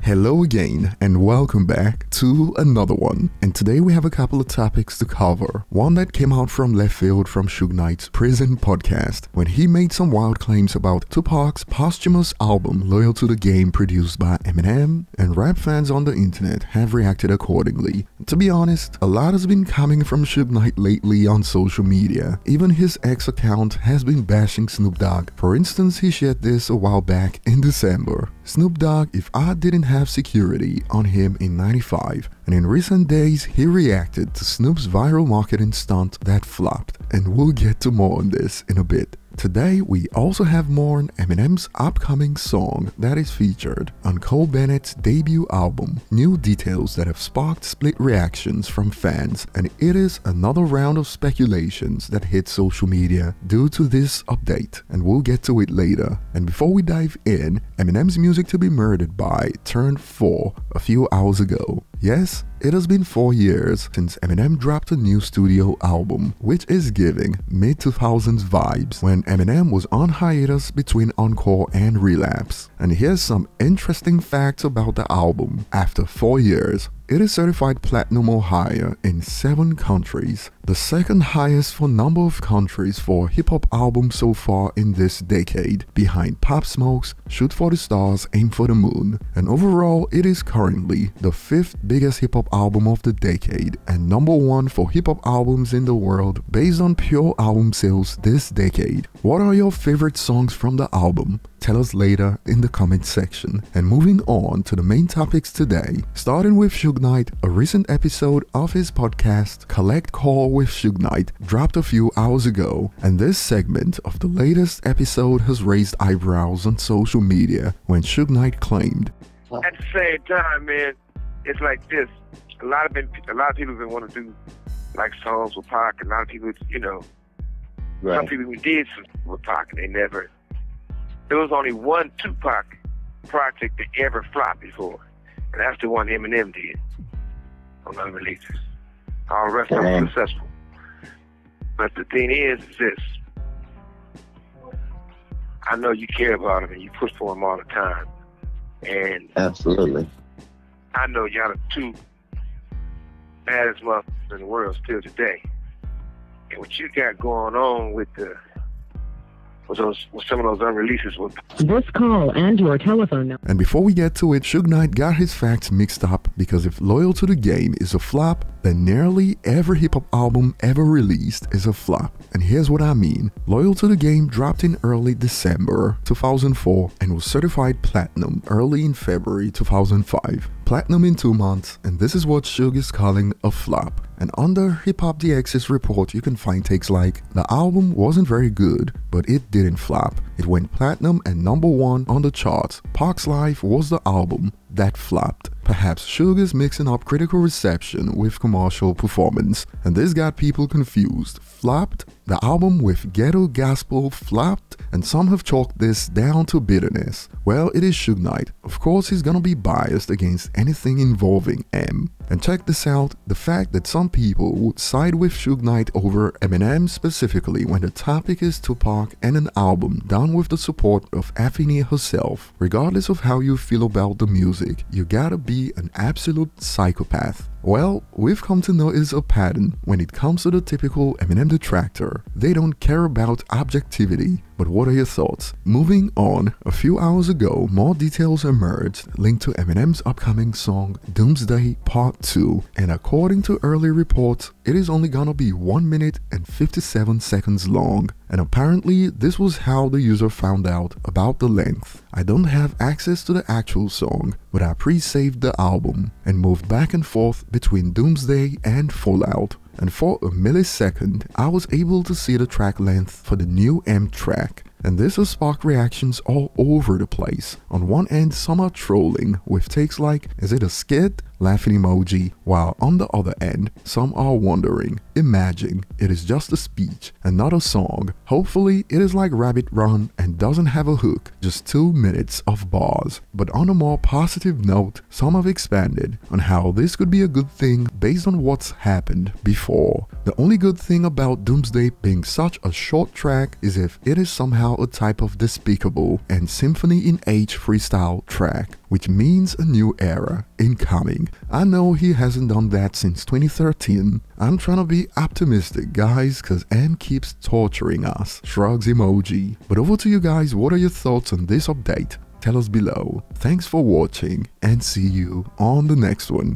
Hello again and welcome back to another one. And today we have a couple of topics to cover. One that came out from left field from Suge Knight's Prison podcast when he made some wild claims about Tupac's posthumous album Loyal to the Game produced by Eminem, and rap fans on the internet have reacted accordingly. To be honest, a lot has been coming from Suge Knight lately on social media. Even his ex account has been bashing Snoop Dogg. For instance, he shared this a while back in December. Snoop Dogg, if I didn't have security on him in 95, and in recent days he reacted to Snoop's viral marketing stunt that flopped, and we'll get to more on this in a bit. Today we also have more on Eminem's upcoming song that is featured on Cole Bennett's debut album, new details that have sparked split reactions from fans, and it is another round of speculations that hit social media due to this update, and we'll get to it later. And before we dive in, Eminem's Music to be Murdered by turned 4 a few hours ago. Yes, it has been 4 years since Eminem dropped a new studio album, which is giving mid-2000s vibes when Eminem was on hiatus between Encore and Relapse. And here's some interesting facts about the album. After 4 years, it is certified platinum or higher in 7 countries, the second highest for number of countries for a hip-hop album so far in this decade, behind Pop Smoke's Shoot for the Stars, Aim for the Moon. And overall, it is currently the 5th biggest hip-hop album of the decade and number 1 for hip-hop albums in the world based on pure album sales this decade. What are your favorite songs from the album? Tell us later in the comment section. And moving on to the main topics today, starting with Suge Knight, a recent episode of his podcast Collect Call with Suge Knight dropped a few hours ago, and this segment of the latest episode has raised eyebrows on social media when Suge Knight claimed, at the same time, man, it's like this. A lot of people have been wanting to do like songs with Pac. A lot of people, some people who did some with Pac, and they never. There was only one Tupac project that ever flopped before, and that's the one Eminem did on unreleases. All the rest of them successful. But the thing is this. I know you care about him and you push for him all the time. And absolutely. I know y'all the 2 baddest motherfuckers in the world still today. And what you got going on with some of those unreleases with this call and your telephone number. And before we get to it, Suge Knight got his facts mixed up, because if Loyal to the Game is a flop, then nearly every hip-hop album ever released is a flop. And here's what I mean. Loyal to the Game dropped in early December 2004 and was certified platinum early in February 2005. Platinum in 2 months, and this is what Suge is calling a flop. And under Hip Hop DX's report, you can find takes like, the album wasn't very good, but it didn't flop. It went platinum and number 1 on the charts. Pac's Life was the album that flopped. Perhaps Suge is mixing up critical reception with commercial performance, and this got people confused. Flopped? The album with Ghetto Gospel flopped? And some have chalked this down to bitterness. Well, it is Suge Knight. Of course, he's gonna be biased against anything involving M. And check this out, the fact that some people would side with Suge Knight over Eminem specifically when the topic is Tupac and an album done with the support of Afeni herself. Regardless of how you feel about the music, you gotta be an absolute psychopath. Well, we've come to notice a pattern when it comes to the typical Eminem detractor. They don't care about objectivity. But what are your thoughts? Moving on, a few hours ago, more details emerged linked to Eminem's upcoming song Doomsday Part 2, and according to early reports, it is only gonna be 1 minute and 57 seconds long. And apparently, this was how the user found out about the length. I don't have access to the actual song, but I pre-saved the album and moved back and forth between Doomsday and Fallout. And for a millisecond, I was able to see the track length for the new M track. And this has sparked reactions all over the place. On one end, some are trolling with takes like, is it a skit? laughing emoji, while on the other end, some are wondering, imagine it is just a speech and not a song. Hopefully it is like Rabbit Run and doesn't have a hook, just 2 minutes of bars. But on a more positive note, some have expanded on how this could be a good thing based on what's happened before. The only good thing about Doomsday being such a short track is if it is somehow a type of Despicable and Symphony in H freestyle track, which means a new era incoming. I know he hasn't done that since 2013. I'm trying to be optimistic, guys, cause M keeps torturing us. Shrugs emoji. But over to you guys, what are your thoughts on this update? Tell us below. Thanks for watching and see you on the next one.